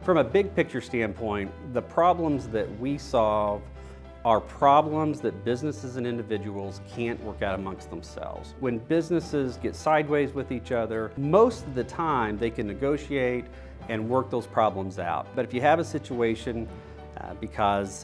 From a big picture standpoint, the problems that we solve are problems that businesses and individuals can't work out amongst themselves. When businesses get sideways with each other, most of the time they can negotiate and work those problems out. But if you have a situation because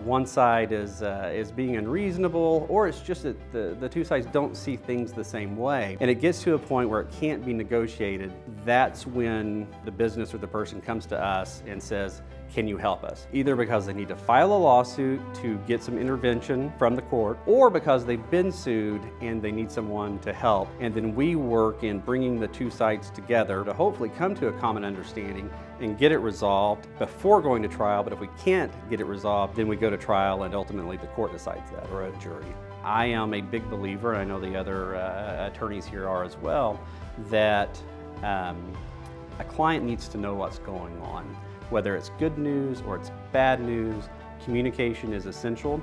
one side is being unreasonable, or it's just that the two sides don't see things the same way, and it gets to a point where it can't be negotiated, that's when the business or the person comes to us and says, can you help us? Either because they need to file a lawsuit to get some intervention from the court, or because they've been sued and they need someone to help. And then we work in bringing the two sides together to hopefully come to a common understanding and get it resolved before going to trial. But if we can't get it resolved, then we go to trial and ultimately the court decides that, or a jury. I am a big believer, and I know the other attorneys here are as well, that a client needs to know what's going on. Whether it's good news or it's bad news, communication is essential.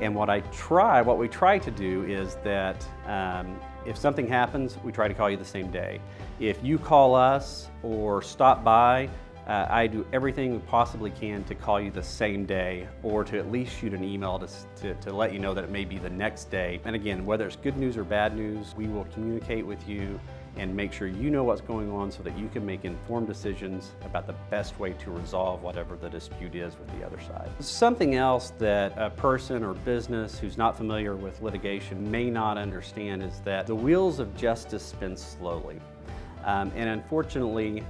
And what we try to do is that if something happens, we try to call you the same day. If you call us or stop by, I do everything we possibly can to call you the same day, or to at least shoot an email to let you know that it may be the next day. And again, whether it's good news or bad news, we will communicate with you and make sure you know what's going on so that you can make informed decisions about the best way to resolve whatever the dispute is with the other side. Something else that a person or business who's not familiar with litigation may not understand is that the wheels of justice spin slowly. And unfortunately,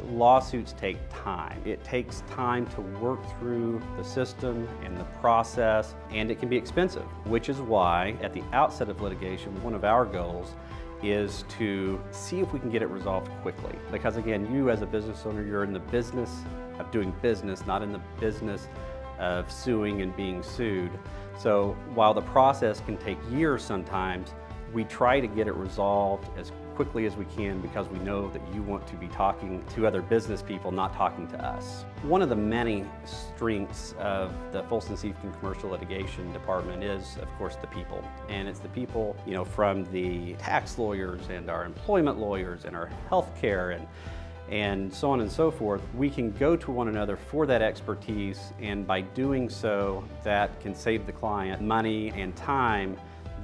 lawsuits take time. It takes time to work through the system and the process, and it can be expensive, which is why at the outset of litigation, one of our goals is to see if we can get it resolved quickly. Because again, you as a business owner, you're in the business of doing business, not in the business of suing and being sued. So while the process can take years sometimes, we try to get it resolved as quickly as we can because we know that you want to be talking to other business people, not talking to us. One of the many strengths of the Foulston Siefkin Commercial Litigation Department is, of course, the people. And it's the people, from the tax lawyers and our employment lawyers and our healthcare and so on and so forth. We can go to one another for that expertise, and by doing so, that can save the client money and time.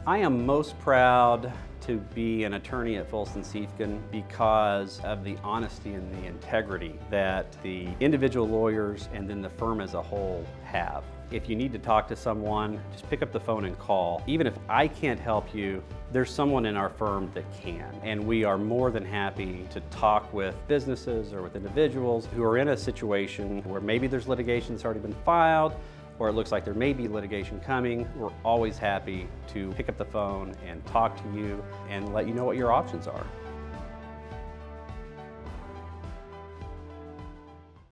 I am most proud to be an attorney at Foulston Siefkin because of the honesty and the integrity that the individual lawyers and then the firm as a whole have. If you need to talk to someone, just pick up the phone and call. Even if I can't help you, there's someone in our firm that can. And we are more than happy to talk with businesses or with individuals who are in a situation where maybe there's litigation that's already been filed, or it looks like there may be litigation coming. We're always happy to pick up the phone and talk to you and let you know what your options are.